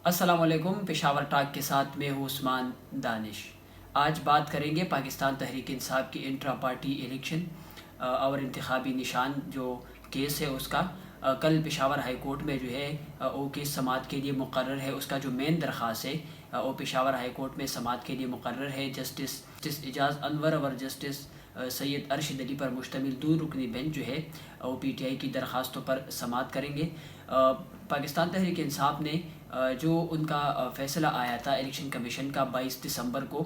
अस्सलाम वालेकुम। पेशावर टाक के साथ मैं हूँ उस्मान दानिश। आज बात करेंगे पाकिस्तान तहरीक इंसाफ की इंट्रा पार्टी इलेक्शन और इंतखाबी निशान जो केस है उसका। कल पेशावर हाई कोर्ट में जो है वो केस समाअत के लिए मुकर्रर है। उसका जो मेन दरख्वास्त है वो पेशावर हाई कोर्ट में समाअत के लिए मुकर्रर है। जस्टिस एजाज़ अनवर और जस्टिस सैयद अरशद अली पर मुश्तमिल 2 रुकनी बेंच जो है वो PTI की दरख्वास्तों पर समाअत करेंगे। पाकिस्तान तहरीक इंसाफ ने जो उनका फ़ैसला आया था इलेक्शन कमीशन का 22 दिसंबर को,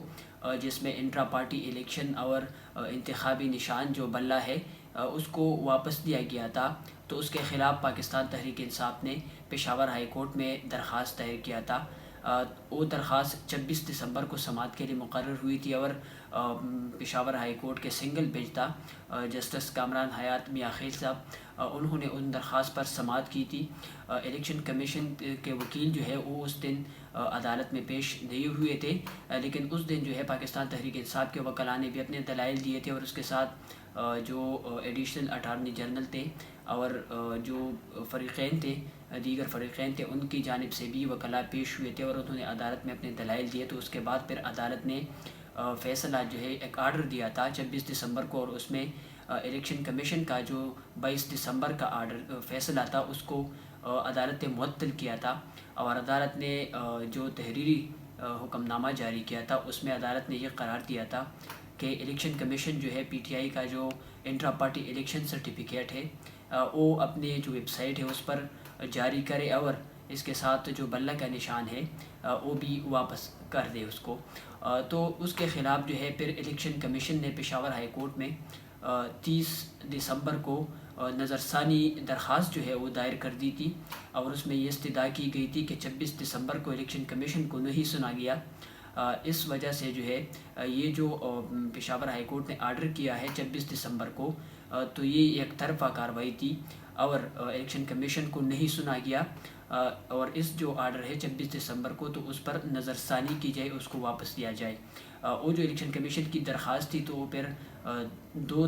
जिसमें इंट्रा पार्टी इलेक्शन और इंतखाबी निशान जो बल्ला है उसको वापस लिया गया था, तो उसके ख़िलाफ़ पाकिस्तान तहरीक इंसाफ ने पेशावर हाई कोर्ट में दरख्वास्त दायर किया था। वो दरख्वास्त 26 दिसंबर को समाअत के लिए मुकर्रर हुई थी और पेशावर हाई कोर्ट के सिंगल बेंच था जस्टिस कामरान हयात मियाँ खेल साहब, उन्होंने उन दरख्वास्त पर समाअत की थी। इलेक्शन कमीशन के वकील जो है वो उस दिन अदालत में पेश नहीं हुए थे, लेकिन उस दिन जो है पाकिस्तान तहरीक इंसाफ के वकला ने भी अपने दलाइल दिए थे और उसके साथ जो एडिशनल अटारनी जनरल थे और जो फ़रीक़ैन थे, दीगर फ़रीक़ैन थे, उनकी जानिब से भी वकला पेश हुए थे और उन्होंने अदालत में अपने दलाइल दिए। तो उसके बाद फिर अदालत ने फ़ैसला जो है एक आर्डर दिया था 26 दिसंबर को, और उसमें इलेक्शन कमीशन का जो 22 दिसंबर का आर्डर फ़ैसला था उसको अदालत ने मुअत्तल किया था। और अदालत ने जो तहरीरी हुक्मनामा जारी किया था उसमें अदालत ने यह करार दिया था कि इलेक्शन कमीशन जो है PTI का जो इंट्रा पार्टी इलेक्शन सर्टिफिकेट है वो अपने जो वेबसाइट है उस पर जारी करे और इसके साथ जो बल्ला का निशान है वो भी वापस कर दे उसको। तो उसके ख़िलाफ़ जो है फिर इलेक्शन कमीशन ने पेशावर हाई कोर्ट में 30 दिसंबर को नज़रसानी दरख्वास्त जो है वो दायर कर दी थी और उसमें ये इस्तदा की गई थी कि 26 दिसंबर को इलेक्शन कमीशन को नहीं सुना गया। इस वजह से जो है ये जो पेशावर हाई कोर्ट ने आर्डर किया है 26 दिसंबर को, तो ये एक तरफ़ा कार्रवाई थी और इलेक्शन कमीशन को नहीं सुना गया। और इस जो आर्डर है 26 दिसंबर को, तो उस पर नज़रसानी की जाए, उसको वापस लिया जाए। वो जो इलेक्शन कमीशन की दरख्वास्त थी तो वो फिर 2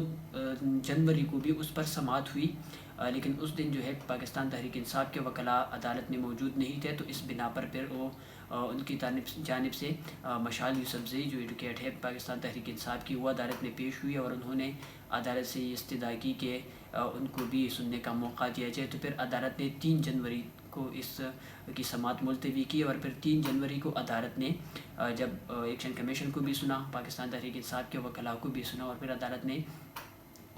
जनवरी को भी उस पर समाअत हुई, लेकिन उस दिन जो है पाकिस्तान तहरीक इंसाफ के वकला अदालत में मौजूद नहीं थे, तो इस बिना पर फिर वो उनकी जानिब से मशाल यूसुफजई जो एडवोकेट है पाकिस्तान तहरीक इंसाफ की, वो अदालत में पेश हुई और उन्होंने अदालत से ये इस्तदा की कि उनको भी सुनने का मौका दिया जाए। तो फिर अदालत ने 3 जनवरी को इस की समाअत मुलतवी की और फिर 3 जनवरी को अदालत ने जब इलेक्शन कमीशन को भी सुना, पाकिस्तान तहरीक इंसाफ के वकला को भी सुना और फिर अदालत ने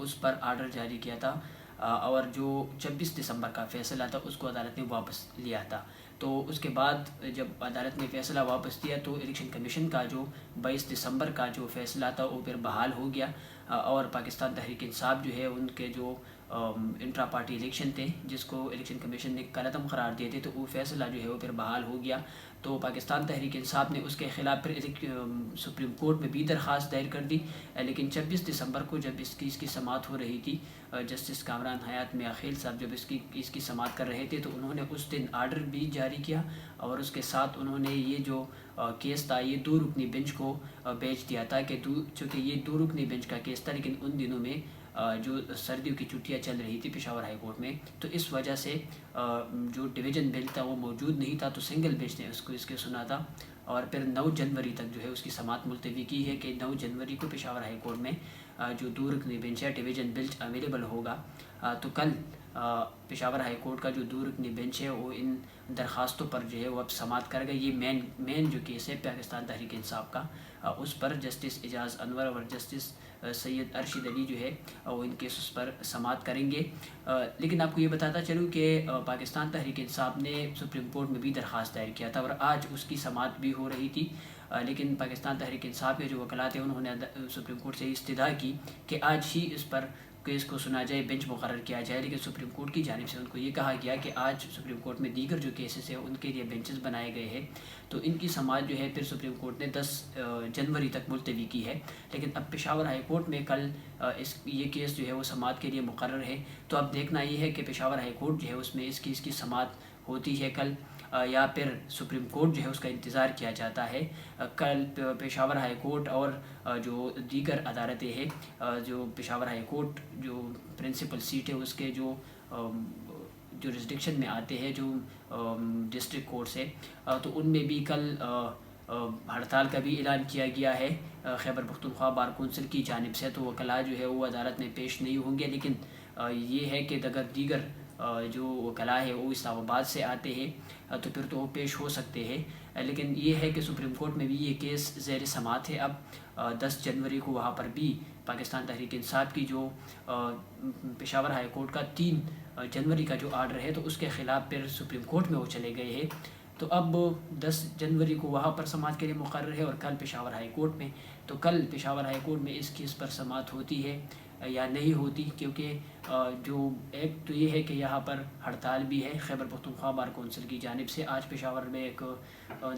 उस पर आर्डर जारी किया था और जो 26 दिसंबर का फ़ैसला था उसको अदालत ने वापस लिया था। तो उसके बाद जब अदालत ने फ़ैसला वापस दिया तो इलेक्शन कमीशन का जो 22 दिसंबर का जो फ़ैसला था वो फिर बहाल हो गया और पाकिस्तान तहरीक इंसाफ जो है उनके जो इंट्रा पार्टी इलेक्शन थे जिसको इलेक्शन कमीशन ने कलअदम करार दिए थे, तो वो फ़ैसला जो है वो फिर बहाल हो गया। तो पाकिस्तान तहरीक इंसाफ ने उसके ख़िलाफ़ फिर सुप्रीम कोर्ट में भी दरख्वास्त दायर कर दी, लेकिन 26 दिसंबर को जब इसकी समाअत हो रही थी, जस्टिस कामरान हयात मियाँ खेल साहब जब इसकी समाअत कर रहे थे, तो उन्होंने उस दिन आर्डर भी जारी किया और उसके साथ उन्होंने ये जो केस था ये 2 रुकनी बेंच को भेज दिया था कि चूँकि ये 2 रुकनी बेंच का केस था, लेकिन उन दिनों में जो सर्दियों की छुट्टियां चल रही थी पेशावर हाई कोर्ट में, तो इस वजह से जो डिवीज़न बेंच था वो मौजूद नहीं था, तो सिंगल बेंच ने उसको इसके सुना था और फिर 9 जनवरी तक जो है उसकी समाअत मुलतवी की है कि 9 जनवरी को पेशावर हाई कोर्ट में जो 2 रुकनी बेंच है डिवीज़न बेंच अवेलेबल होगा। तो कल पेशावर हाई कोर्ट का जो 2 रुकनी बेंच है वो इन दरख्वास्तों पर जो है वो अब समाअत करेगा। ये मेन जो केस है पाकिस्तान तहरीक इंसाफ का, उस पर जस्टिस एजाज़ अनवर और जस्टिस सैयद अरशद अली जो है वो इन केस पर समाअत करेंगे। लेकिन आपको ये बताता चलूँ कि पाकिस्तान तहरीक इंसाफ ने सुप्रीम कोर्ट में भी दरख्वास्त दायर किया था और आज उसकी समाअत भी हो रही थी, लेकिन पाकिस्तान तहरीक इंसाफ के जो वकला थे उन्होंने सुप्रीम कोर्ट से इस्तदा की कि आज ही इस पर केस को सुना जाए, बेंच मुकर्रर किया जाए, लेकिन सुप्रीम कोर्ट की जानिब से उनको ये कहा गया कि आज सुप्रीम कोर्ट में दीगर जो केसेस हैं उनके लिए बेंचेस बनाए गए हैं, तो इनकी समाअत जो है फिर सुप्रीम कोर्ट ने 10 जनवरी तक मुलतवी की है। लेकिन अब पेशावर हाई कोर्ट में कल ये केस जो है वो समाअत के लिए मुकर्रर है। तो अब देखना ये है कि पेशावर हाई कोर्ट जो है उसमें इसकी समाअत होती है कल या फिर सुप्रीम कोर्ट जो है उसका इंतज़ार किया जाता है। कल पेशावर हाई कोर्ट और जो दीगर अदालतें हैं, जो पेशावर हाई कोर्ट जो प्रिंसिपल सीट है उसके जो جورسڈکشن میں آتے ہیں جو ڈسٹرکٹ کورٹ سے، تو ان میں بھی کل ہڑتال کا بھی اعلان کیا گیا ہے خیبر پختونخوا بار کونسل کی جانب سے، تو وکلاء جو ہے وہ عدالت میں پیش نہیں ہوں گے، لیکن یہ ہے کہ اگر دیگر جو وکلاء ہے وہ اسلام آباد سے آتے ہیں تو پھر تو وہ پیش ہو سکتے ہیں، لیکن یہ ہے کہ سپریم کورٹ میں بھی یہ کیس زیر سماعت ہے۔ اب 10 جنوری کو وہاں پر بھی پاکستان تحریک انصاف کی جو پشاور ہائی کورٹ کا 3 جنوری کا جو آرڈر ہے تو اس کے خلاف پھر سپریم کورٹ میں وہ چلے گئے ہیں، تو اب 10 جنوری کو وہاں پر سماعت کے لیے مقرر ہے اور کل پشاور ہائی کورٹ میں، تو کل پشاور ہائی کورٹ میں اس کیس پر سماعت ہوتی ہے یا نہیں ہوتی، کیونکہ جو ایک تو یہ ہے کہ یہاں پر ہڑتال بھی ہے خیبر پختونخوا بار کونسل کی جانب سے۔ آج پشاور میں ایک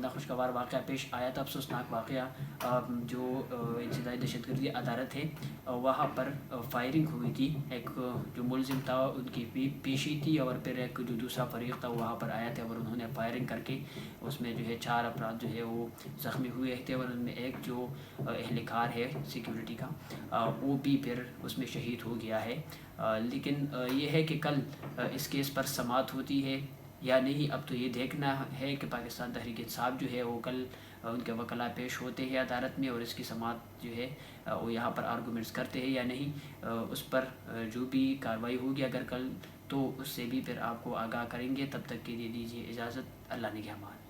ناخوشگوار واقعہ پیش آیا تھا، افسوسناک واقعہ، جو انسداد دہشت گردی عدالت ہے وہاں پر فائرنگ ہوئی تھی، ایک جو ملزم تھا ان کی پیشی تھی اور پھر ایک جو دوسرا فریق تھا وہاں پر آیا تھا اور انہوں نے فائرنگ کر کے اس میں جو ہے 4 افراد جو ہے وہ زخمی ہوئے تھے اور ان میں ایک جو اہلکار ہے سیکیورٹی کا وہ بھی پھر اس میں شہید ہو گیا ہے، لیکن یہ ہے کہ کل اس کیس پر سماعت ہوتی ہے یا نہیں، اب تو یہ دیکھنا ہے کہ پاکستان تحریک انصاف جو ہے وہ کل ان کے وکلاء پیش ہوتے ہیں عدالت میں اور اس کی سماعت جو ہے وہ یہاں پر آرگومنٹس کرتے ہیں یا نہیں، اس پر جو بھی کارروائی ہوگی اگر کل تو اس سے بھی پھر آپ کو آگاہ کریں گے۔ تب تک کے لیے دیجیے اجازت، اللہ نگہبان۔